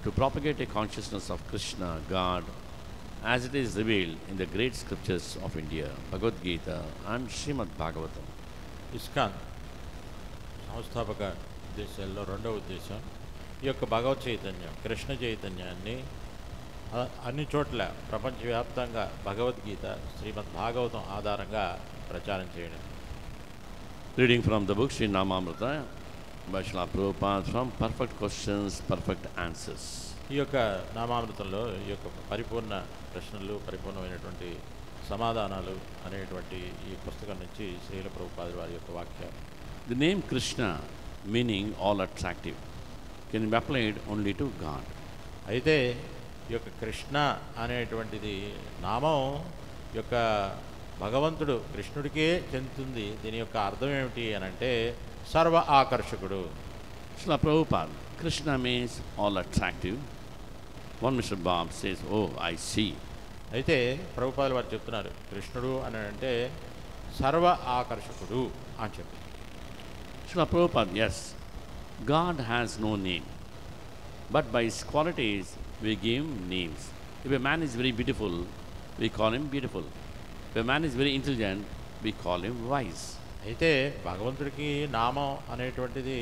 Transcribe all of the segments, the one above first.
to propagate a consciousness of Krishna, God, as it is revealed in the great scriptures of India, Bhagavad Gita and Srimad Bhagavatam. ISKCON సంస్థాపక ఉద్దేశాల్లో రెండవ ఉద్దేశం ఈ యొక్క భగవత్ చైతన్యం కృష్ణ చైతన్యాన్ని అన్ని చోట్ల ప్రపంచవ్యాప్తంగా భగవద్గీత శ్రీమద్ భాగవతం ఆధారంగా ప్రచారం చేయడం. Reading from the book Sri Namamrita by Srila Prabhupada from Perfect Questions, Perfect Answers. ఈ యొక్క నామామృతంలో ఈ యొక్క పరిపూర్ణ ప్రశ్నలు పరిపూర్ణమైనటువంటి సమాధానాలు అనేటువంటి ఈ పుస్తకం నుంచి శ్రీల ప్రభుపాదుల వారి యొక్క వాక్యాలు. The name Krishna, meaning all attractive, can be applied only to God. అయితే ఈ యొక్క కృష్ణ అనేటువంటిది నామం యొక్క భగవంతుడు కృష్ణుడికే చెందుతుంది. దీని యొక్క అర్థం ఏమిటి అని అంటే సర్వ ఆకర్షకుడు. Srila Prabhupada, Krishna means all attractive. One Mr. Bob says, oh, I see. అయితే ప్రభుపాదులు వారు చెప్తున్నారు కృష్ణుడు అని అంటే సర్వ ఆకర్షకుడు అని చెప్పి. Srila Prabhupada, yes, God has no name, but by his qualities we give him names. If a man is very beautiful, we call him beautiful. If a man is very intelligent, we call him wise. అయితే భగవంతుడికి నామం అనేటువంటిది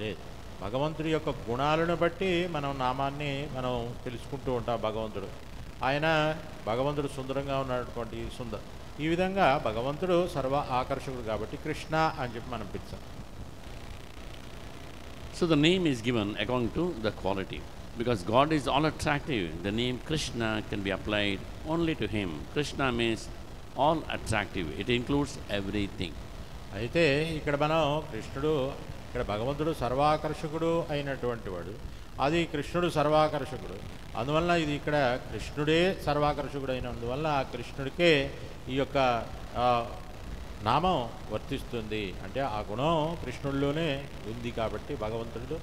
లేదు. భగవంతుడి యొక్క గుణాలను బట్టి మనం నామాన్ని మనం తెలుసుకుంటూ ఉంటాం. భగవంతుడు సుందరంగా ఉన్నటువంటి ఈ విధంగా భగవంతుడు సర్వ ఆకర్షకుడు కాబట్టి కృష్ణ అని చెప్పి మనం పిలుస్తాం. So the name is given according to the quality. Because God is all attractive, the name Krishna can be applied only to him. Krishna means all attractive. It includes everything. అయితే ఇక్కడ మనం ఇక్కడ భగవంతుడు సర్వాకర్షకుడు అయినటువంటి వాడు. అది కృష్ణుడు సర్వాకర్షకుడు. అందువలన ఇది ఇక్కడ కృష్ణుడే సర్వాకర్షకుడు అయినందువల్ల ఆ కృష్ణుడికే ఈ యొక్క నామం వర్తిస్తుంది. అంటే ఆ గుణం కృష్ణుడిలోనే ఉంది కాబట్టి భగవంతుడు,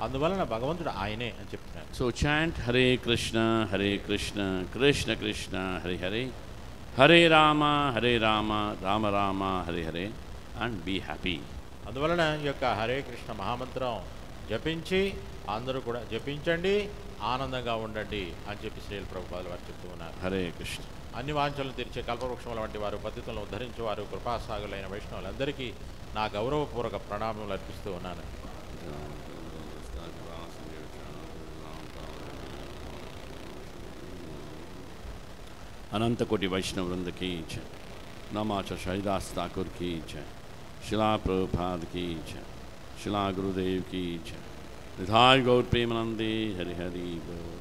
అందువలన భగవంతుడు ఆయనే అని చెప్తున్నారు. So chant Hare Krishna, Krishna Krishna, Hare Hare, Hare Rama, Rama Rama, Hare Hare, and be happy. అందువలన ఈ యొక్క హరే కృష్ణ మహామంత్రం జపించి అందరూ కూడా జపించండి, ఆనందంగా ఉండండి అని చెప్పి శ్రీల ప్రభుపాదులు వారు చెప్తూ ఉన్నారు. హరే కృష్ణ. అన్ని వాంఛలను తీర్చే కల్పవృక్షముల వంటి వారు, పద్ధతులను ఉద్ధరించేవారు, కృపాసాగులైన వైష్ణవులందరికీ నా గౌరవపూర్వక ప్రణామములు అర్పిస్తూ ఉన్నాను. अनंत कोटि वैष्णव वृंद की जय. नमाचार्य हरिदास ठाकुर की जय. शिला प्रभुपाद की जय. शिला गुरुदेव की जय. निधाय गौर प्रेमानंदे हरि हरि बोल.